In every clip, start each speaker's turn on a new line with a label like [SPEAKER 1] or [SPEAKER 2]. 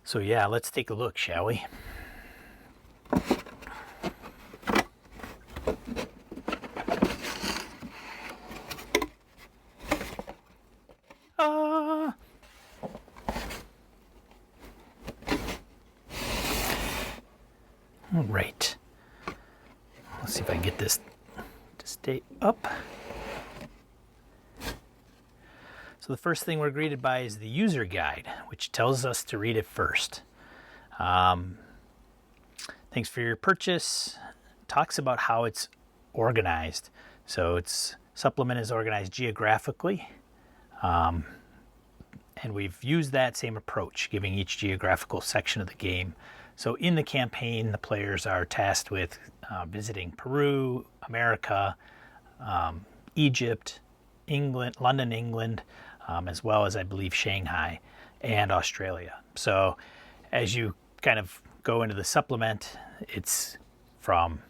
[SPEAKER 1] So yeah, let's take a look, shall we? All right. Let's see if I can get this to stay up. So the first thing we're greeted by is the user guide, which tells us to read it first. Thanks for your purchase. Talks about how it's organized. So its supplement is organized geographically. And we've used that same approach, giving each geographical section of the game. So in the campaign, the players are tasked with visiting Peru, America, Egypt, England, London, England, as well as I believe Shanghai and Australia. So as you kind of go into the supplement, it's from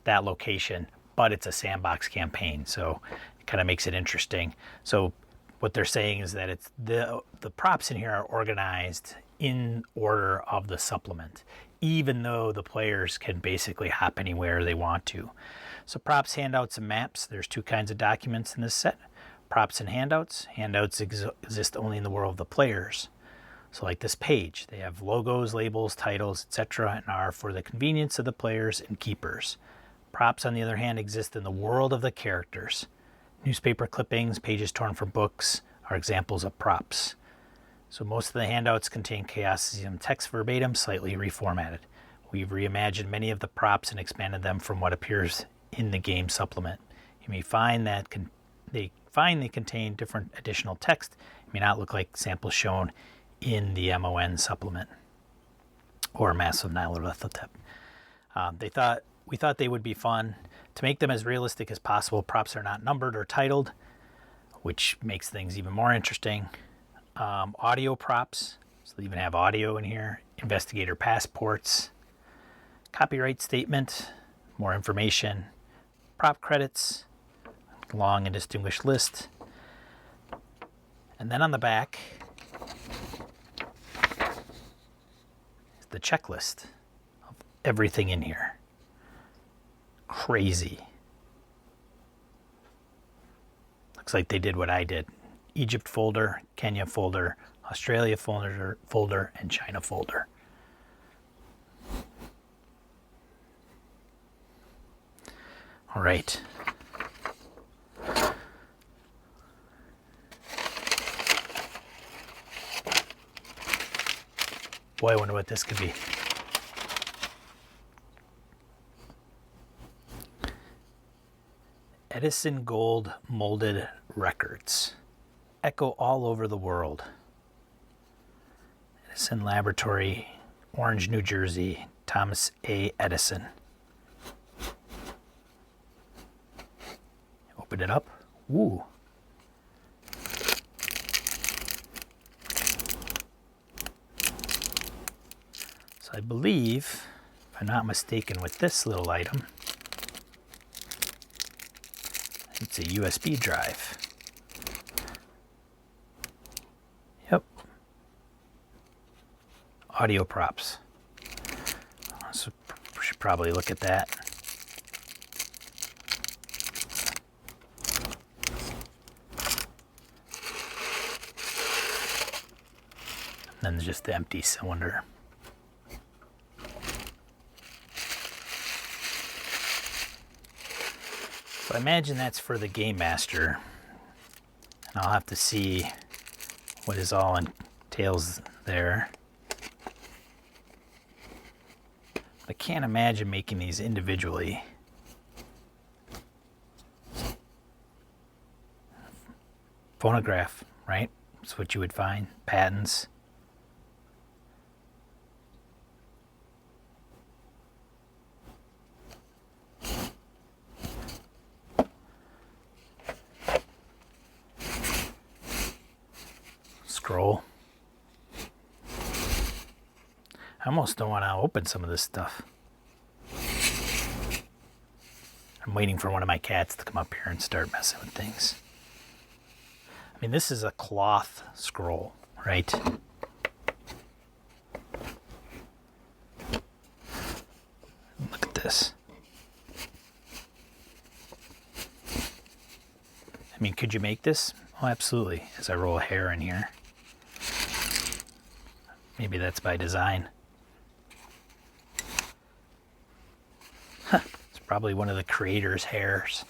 [SPEAKER 1] that location, but it's a sandbox campaign, so it kind of makes it interesting. So what they're saying is that it's the props in here are organized in order of the supplement, even though the players can basically hop anywhere they want to. So props, handouts, and maps. There's two kinds of documents in this set. Props and handouts. Handouts exist only in the world of the players. So like this page, they have logos, labels, titles, etc., and are for the convenience of the players and keepers. Props, on the other hand, exist in the world of the characters. Newspaper clippings, pages torn from books are examples of props. So most of the handouts contain Chaosium text verbatim, slightly reformatted. We've reimagined many of the props and expanded them from what appears in the game supplement. You may find that they contain different additional text. It may not look like samples shown in the MON supplement or Massive Nyarlathotep. We thought they would be fun. To make them as realistic as possible, props are not numbered or titled, which makes things even more interesting. Audio props, so they even have audio in here. Investigator passports. Copyright statement, more information. Prop credits, long and distinguished list. And then on the back is the checklist of everything in here. Crazy. Looks like they did what I did. Egypt folder, Kenya folder, Australia folder, and China folder. All right. Boy, I wonder what this could be. Edison Gold molded records. Echo all over the world. Edison Laboratory, Orange, New Jersey. Thomas A. Edison. Open it up. Ooh. So I believe, if I'm not mistaken with this little item, it's a USB drive. Yep. Audio props. So we should probably look at that. And then there's just the empty cylinder. So I imagine that's for the Game Master. And I'll have to see what is all entails there. I can't imagine making these individually. Phonograph, right? That's what you would find. Patents. Scroll. I almost don't want to open some of this stuff. I'm waiting for one of my cats to come up here and start messing with things. I mean, this is a cloth scroll, right? this. I mean, could you make this? Oh, absolutely. As I roll a hair in here. Maybe that's by design. Huh. It's probably one of the creator's hairs.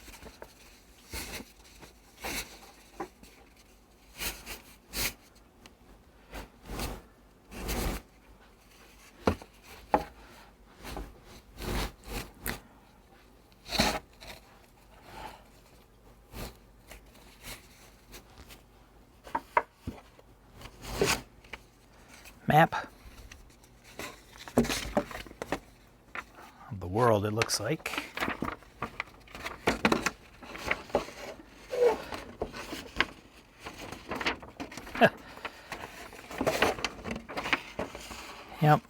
[SPEAKER 1] Map of the world, it looks like. Yep.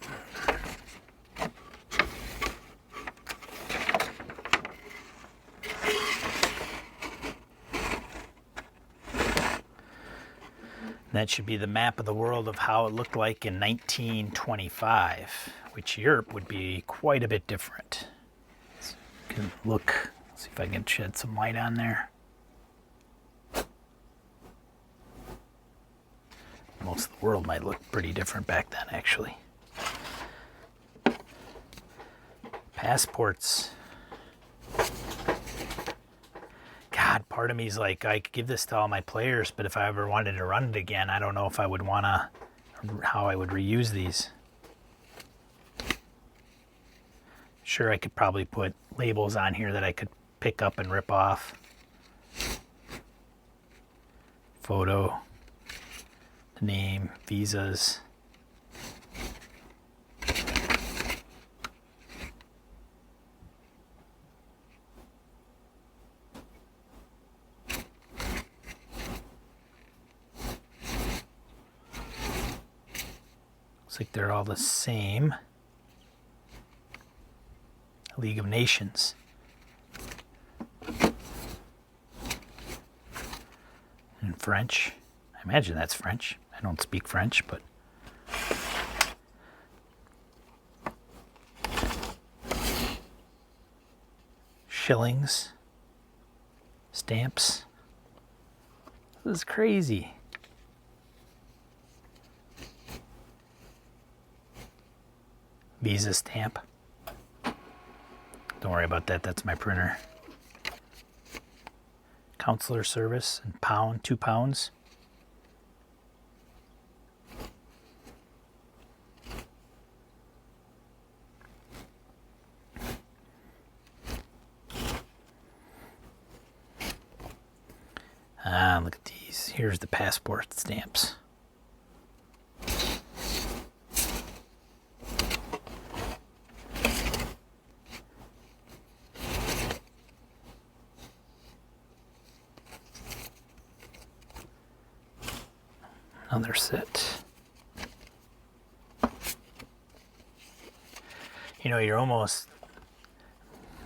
[SPEAKER 1] That should be the map of the world of how it looked like in 1925, which Europe would be quite a bit different. So you can look, see if I can shed some light on there. Most of the world might look pretty different back then, actually. Passports. God, part of me is like, I could give this to all my players, but if I ever wanted to run it again, I don't know if I would want to, how I would reuse these. Sure, I could probably put labels on here that I could pick up and rip off. Photo, the name, visas. Looks like they're all the same. League of Nations. In French. I imagine that's French. I don't speak French, but... Shillings. Stamps. This is crazy. Visa stamp. Don't worry about that, that's my printer. Counselor service and pound, 2 pounds. Ah, look at these. Here's the passport stamps. Another set. You know, you're almost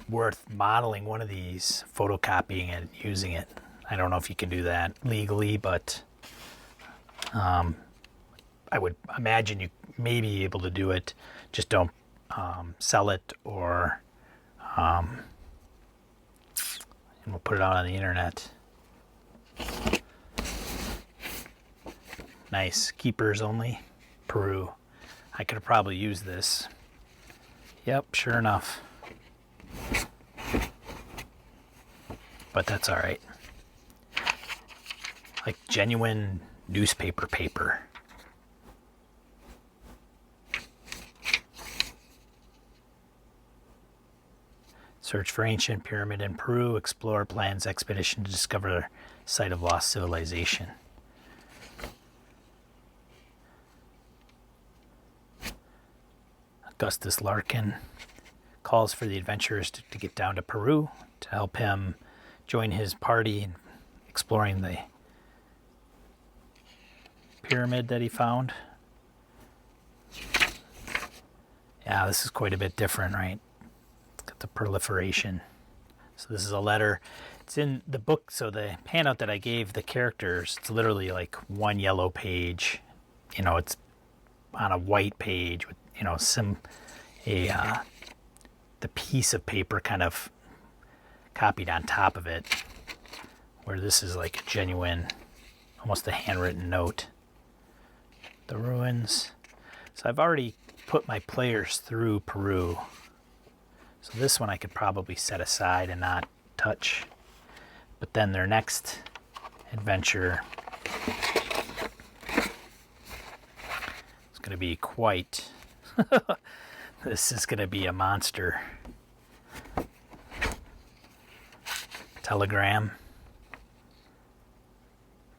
[SPEAKER 1] worth modeling one of these, photocopying it, using it. I don't know if you can do that legally, but I would imagine you may be able to do it. Just don't sell it, or and we'll put it out on the internet. Nice. Keepers only. Peru. I could have probably used this. Yep, sure enough. But that's all right. Like genuine newspaper paper. Search for ancient pyramid in Peru. Explore plans expedition to discover the site of lost civilization. Augustus Larkin calls for the adventurers to get down to Peru to help him join his party in exploring the pyramid that he found. Yeah, this is quite a bit different, right? It's got the proliferation. So this is a letter. It's in the book, so the handout that I gave the characters, it's literally like one yellow page. You know, it's on a white page with, you know, the piece of paper kind of copied on top of it, where this is like a genuine, almost a handwritten note. The ruins. So I've already put my players through Peru. So this one I could probably set aside and not touch. But then their next adventure is going to be quite... This is going to be a monster. Telegram.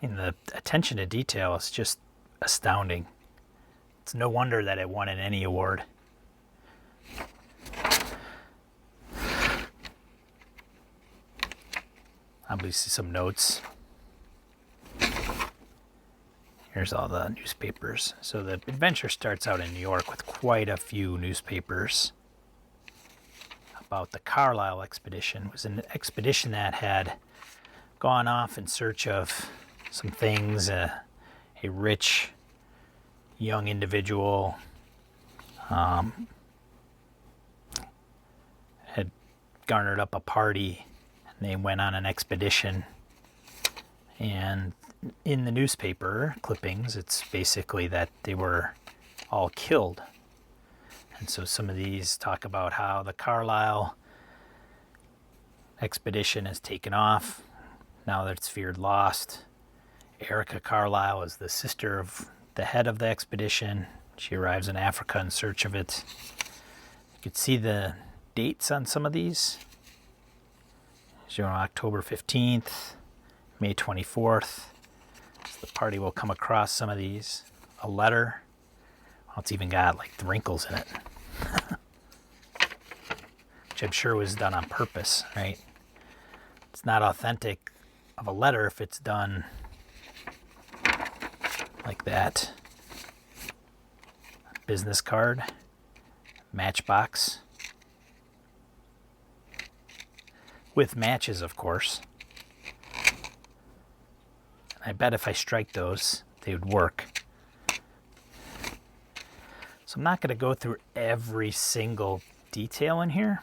[SPEAKER 1] And the attention to detail is just astounding. It's no wonder that it won an Emmy award. Obviously some notes. Here's all the newspapers. So the adventure starts out in New York with quite a few newspapers about the Carlisle expedition. It was an expedition that had gone off in search of some things, a rich young individual had garnered up a party, and they went on an expedition. And in the newspaper clippings, it's basically that they were all killed. And so some of these talk about how the Carlisle expedition has taken off. Now that it's feared lost. Erica Carlisle is the sister of the head of the expedition. She arrives in Africa in search of it. You could see the dates on some of these. So October 15th, May 24th. So the party will come across some of these. A letter. Well, it's even got like the wrinkles in it. Which I'm sure was done on purpose, right? It's not authentic of a letter if it's done like that. Business card. Matchbox. With matches, of course. I bet if I strike those, they would work. So I'm not going to go through every single detail in here,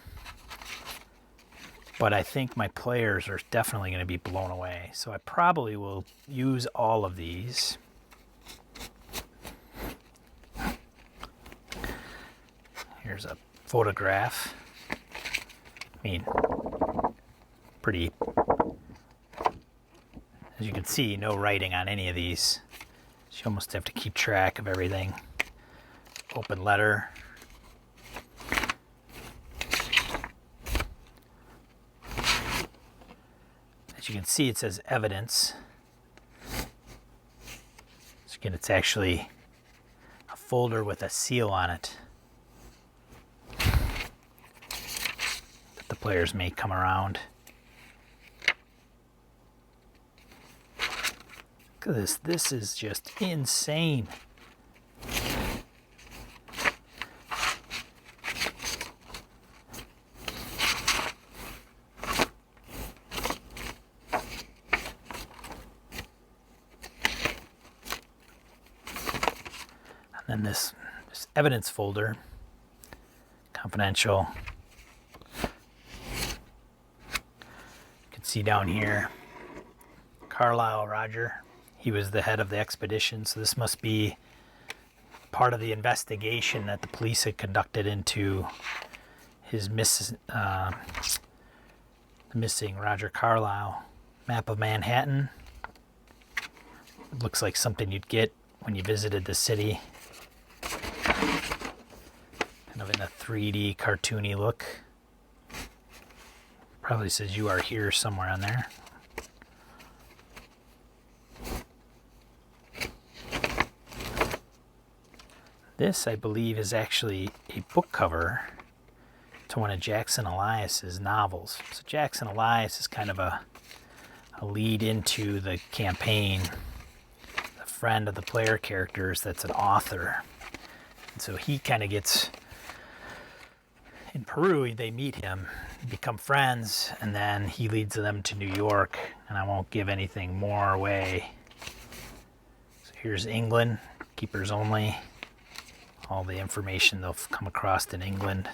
[SPEAKER 1] but I think my players are definitely going to be blown away. So I probably will use all of these. Here's a photograph. I mean, pretty, as you can see, no writing on any of these. So you almost have to keep track of everything. Open letter. As you can see, it says evidence. So again, it's actually a folder with a seal on it that the players may come around. Look at this. This is just insane. And then this evidence folder, confidential. You can see down here, Carlisle Roger. He was the head of the expedition, so this must be part of the investigation that the police had conducted into his missing Roger Carlisle. Map of Manhattan. Looks like something you'd get when you visited the city. Kind of in a 3D cartoony look. Probably says "you are here" somewhere on there. This, I believe, is actually a book cover to one of Jackson Elias's novels. So Jackson Elias is kind of a lead into the campaign. A friend of the player characters that's an author. And so he kind of gets... In Peru, they meet him, become friends, and then he leads them to New York. And I won't give anything more away. So here's England, keepers only. All the information they'll come across in England.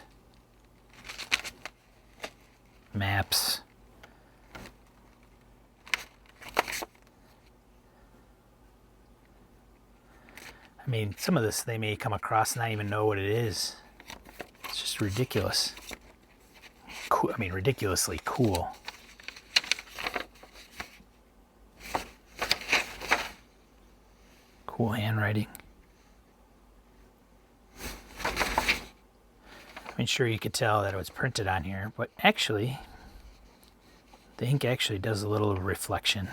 [SPEAKER 1] maps. I mean, some of this they may come across and not even know what it is. It's just ridiculous. Cool. I mean, ridiculously cool. Cool handwriting. I mean, sure, you could tell that it was printed on here, but actually, the ink actually does a little reflection.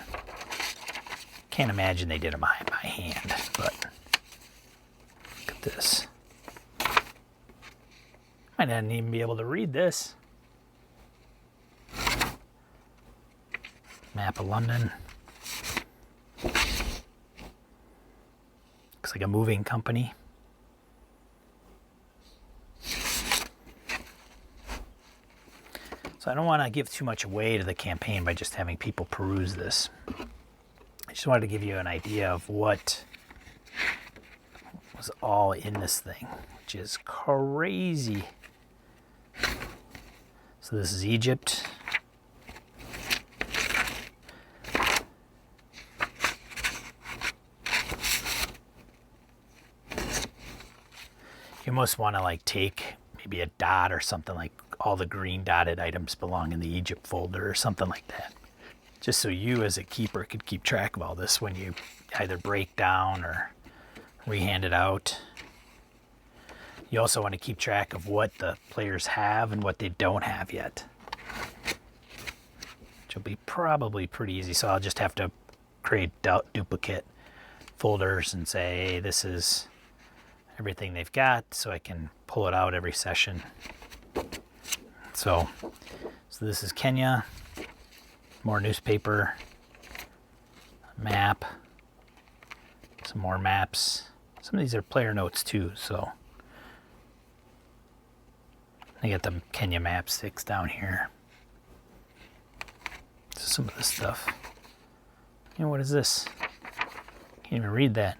[SPEAKER 1] Can't imagine they did it by hand, but look at this. Might not even be able to read this. Map of London. Looks like a moving company. So I don't want to give too much away to the campaign by just having people peruse this. I just wanted to give you an idea of what was all in this thing, which is crazy. So this is Egypt. You almost want to like take maybe a dot or something, like all the green dotted items belong in the Egypt folder or something like that. Just so you as a keeper could keep track of all this when you either break down or rehand it out. You also want to keep track of what the players have and what they don't have yet, which will be probably pretty easy. So I'll just have to create duplicate folders and say, hey, this is everything they've got, so I can pull it out every session. So this is Kenya, more newspaper, map, some more maps. Some of these are player notes too, so I got the Kenya map sticks down here. Some of this stuff. You know, what is this? Can't even read that.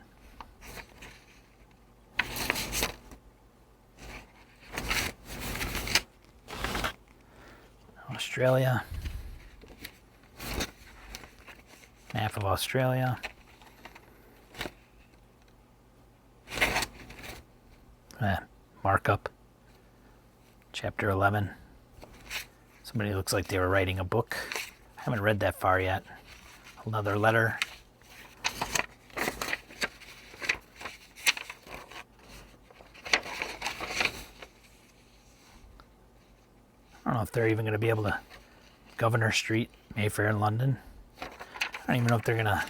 [SPEAKER 1] Australia. Map of Australia. Markup. Chapter 11. Somebody looks like they were writing a book. I haven't read that far yet. Another letter. I don't know if they're even going to be able to. Governor Street, Mayfair in London. I don't even know if they're going to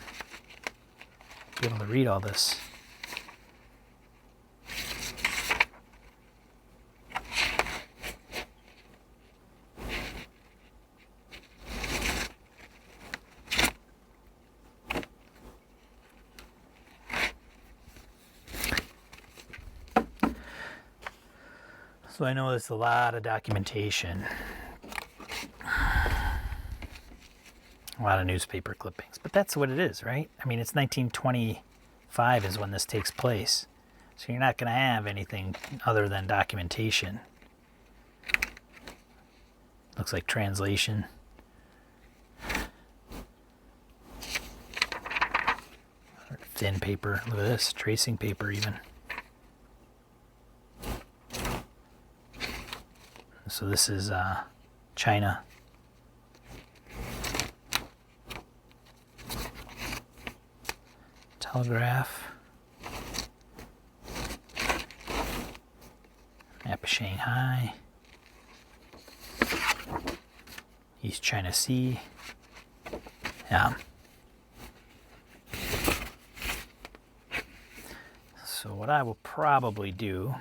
[SPEAKER 1] be able to read all this. So I know there's a lot of documentation, a lot of newspaper clippings, but that's what it is, right? I mean, it's 1925 is when this takes place, so you're not going to have anything other than documentation. Looks like translation. Thin paper. Look at this, tracing paper even. So this is China. Telegraph. Map of Shanghai. East China Sea. Yeah. So what I will probably do,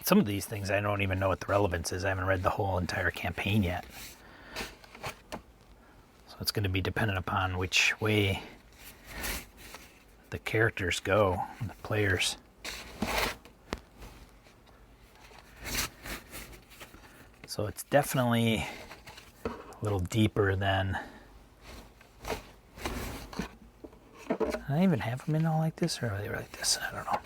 [SPEAKER 1] some of these things I don't even know what the relevance is. I haven't read the whole entire campaign yet. So it's going to be dependent upon which way the characters go, the players. So it's definitely a little deeper than... Did I even have them in all like this, or are they like this? I don't know.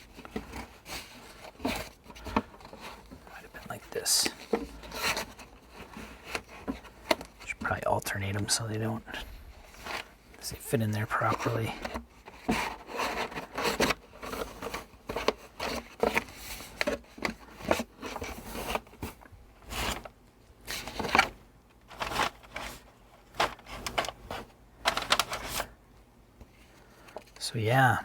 [SPEAKER 1] alternate them so they fit in there properly. So yeah,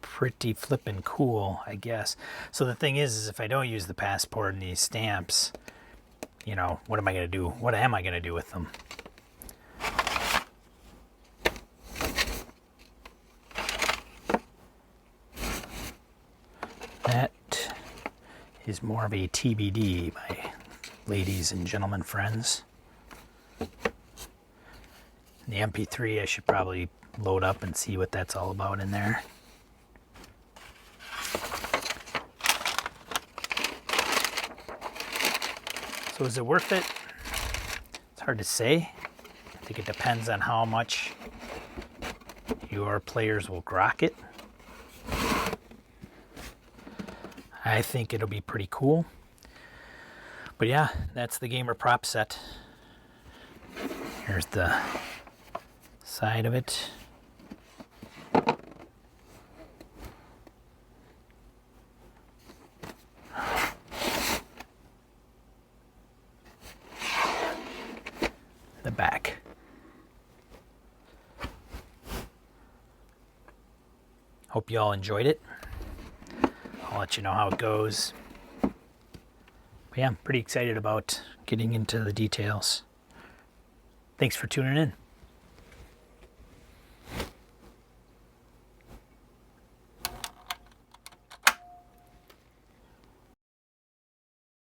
[SPEAKER 1] pretty flippin' cool, I guess. So the thing is if I don't use the passport and these stamps, you know, what am I going to do? What am I going to do with them? That is more of a TBD, my ladies and gentlemen friends. The MP3 I should probably load up and see what that's all about in there. So is it worth it? It's hard to say. I think it depends on how much your players will grok it. I think it'll be pretty cool. But yeah, that's the gamer prop set. Here's the side of it. The back. Hope you all enjoyed it. I'll let you know how it goes. But yeah, I'm pretty excited about getting into the details. Thanks for tuning in.